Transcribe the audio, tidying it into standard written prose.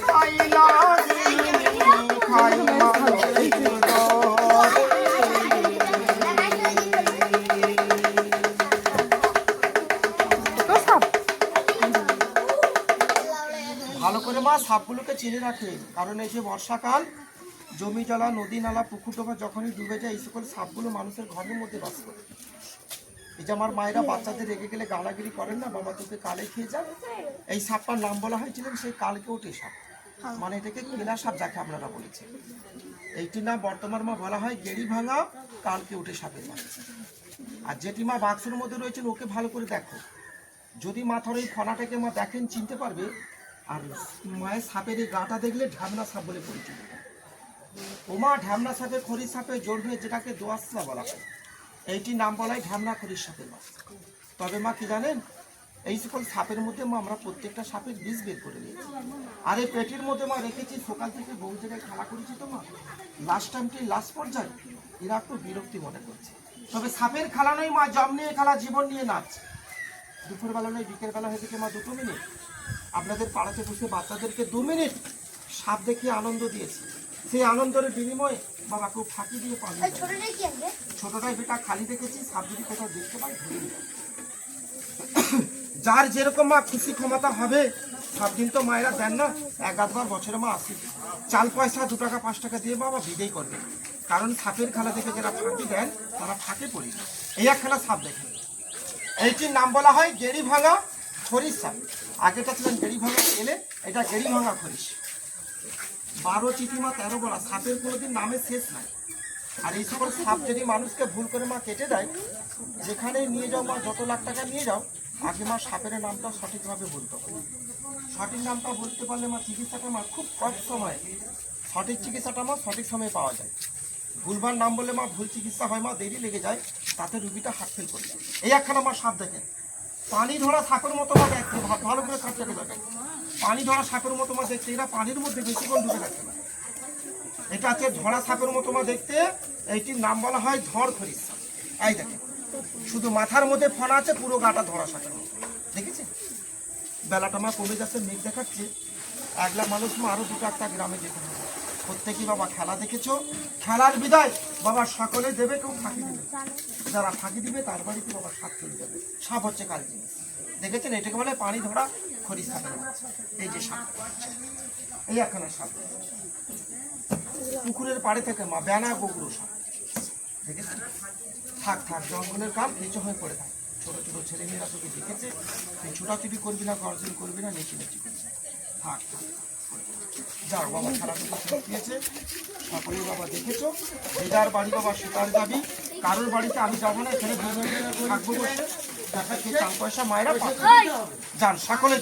খাইলা খাইলা ভালো করে মা সাপগুলোকে চিনে রাখে, কারণ এই যে বর্ষাকাল জমি জলা নদী নালা পুকুর ডোবা যখনই ডুবে যায় এই সকল সাপগুলো মানুষের ঘরের মধ্যে বাস করে। এই যে আমার মায়েরা বাচ্চাদের রেগে গেলে গালাগিরি করেন না, বাবা তোকে কালে খেয়ে যান, এই সাপটার নাম বলা হয়েছিলেন সেই কালকে ওঠে সাপ, মানে এটাকে কেলা সাপ যাকে আপনারা বলেছেন। এইটির নাম বর্তমান মা বলা হয় গেড়ি ভাঙা কালকে উঠে সাপের বাচ্চা। আর যেটি মা বাক্সের মধ্যে রয়েছেন ওকে ভালো করে দেখো, যদি মাথার এই ফনাটাকে মা দেখেন চিনতে পারবে। আর মায়ের সাপের এই গাটা দেখলে ঢ্যামনা সাপ বলে পরিচিত। ওমা ঢ্যামনা সাপের খড়ি সাপে জোর হয়ে যেটাকে দোয়াশলা বলা হয়, এইটির নাম বলা হয় ঢ্যামনা খড়ির সাপের বাচ্চা। তবে মা কি জানেন, এই সকল সাপের মধ্যে মা আমরা প্রত্যেকটা সাপের বিষ বের করে নিয়েছি। আর এই পেটের মধ্যে মা রেখেছি, সকাল থেকে বহু জায়গায় খেলা করেছি তো মা, লাস্ট টাইমটি লাস্ট পর্যায়ে এরা একটু বিরক্তি মনে করছে। তবে সাপের খেলা নয় মা, জম নিয়ে খেলা, জীবন নিয়ে নাচ। দুপুরবেলা নয় বিকেলবেলা হয়ে থেকে মা 2 মিনিট আপনাদের পাড়াতে বসে বাচ্চাদেরকে 2 মিনিট সাপ দেখিয়ে আনন্দ দিয়েছি। সেই আনন্দের বিনিময়ে বাবা কেউ ফাঁকি দিয়ে পাবে। ছোটটাই বেটা খালি দেখেছি, সাপ যদি কোথাও দেখতে পাই ধরে নিয়ে যার যেরকম মা খুশি ক্ষমতা হবে। সব দিন তো মায়েরা দেন না, 1-2বার বছরে মা আসি চাল পয়সা 2 টাকা 5 টাকা দিয়ে বাবা বিদেই করবে। কারণ সাপের খেলা দেখে যারা ফাঁকি দেন তারা ফাঁকে পড়ি। এই এক খেলা সাপ দেখে, এইটির নাম বলা হয় গেড়ি ভাঙা খরিশ সাপ। আগেটা ছিলেন গেড়ি ভাঙা এলে, এটা গেড়ি ভাঙা খরিশ। 12 চিঠিমা 13 বলা, সাপের কোনোদিন নামে শেষ নাই। আর এই সকল সাপ যদি মানুষকে ভুল করে মা কেটে দেয়, যেখানে নিয়ে যাও মা, যত লাখ টাকা নিয়ে যাও, আগে মা সাপের নামটা সঠিকভাবে বলতে হবে। সঠিক নামটা বলতে পারলে মা চিকিৎসাটা মা খুব কম সময়ে, সঠিক চিকিৎসাটা মা সঠিক সময়ে পাওয়া যায়। ভুলবার নাম বললে মা ভুল চিকিৎসা হয় মা, দেরি লেগে যায়, তাতে রুগীটা হার্ট ফেল করে যায়। এই একখানা মা সাপ দেখেন, পানি ধরা সাপের মতো মা দেখতে, ভালো করে কাজটাকে দেখেন, পানি ধরা সাপের মতো মা দেখতে, এরা পানির মধ্যে বেশিক্ষণ ডুবে থাকতে না। এটা আছে ধরা সাপের মতো মা দেখতে, এইটির নাম বলা হয় ধর খরিশ সাপ। এই দেখেন শুধু মাথার মধ্যে ফনা আছে, পুরো গাটা ধরা সাপের মতো, দেখেছেন? বেলাটা মা কমে যাচ্ছে, মেঘ দেখাচ্ছে, 1 লাখ মানুষ মা আরো 2-4টা গ্রামে যেতে হবে। প্রত্যেকেই বাবা খেলা দেখেছো, খেলার বিদায় বাবা সকলে দেবে, কেউ ফাঁকি দেবে। যারা ফাঁকি দিবে তার বাড়িতে বাবা সাপ চলে যাবে। সাপ হচ্ছে কাল জিনিস, দেখেছেন? এটাকে বলে পানি ধরা খরিশ সাপের বাচ্চা। এই যে সাপ, এই একখানা সাপ পুকুরের পাড়ে থেকে মা বেনা গোগুলো সাপ, দেখেছেন? থাক থাক, জঙ্গলের কাল নিচু হয়ে পড়ে থাক। ছোট ছোট ছেলেমেয়েরা তোকে দেখেছে, তুই ছোটাছুটি করবি না, গর্জন করবি না, নেচি করবি, থাক থাক। যাও বাবা, খেলাধুলো শিখিয়েছে, সকলেই বাবা দেখেছো। যে যার বাড়ি বাবা সেটার যাবি, কারোর বাড়িতে আমি যাবো না, এখানে থাকবো বসে, দেখা কে চাল পয়সা মায়েরা পাঠাবে। যান সকলে।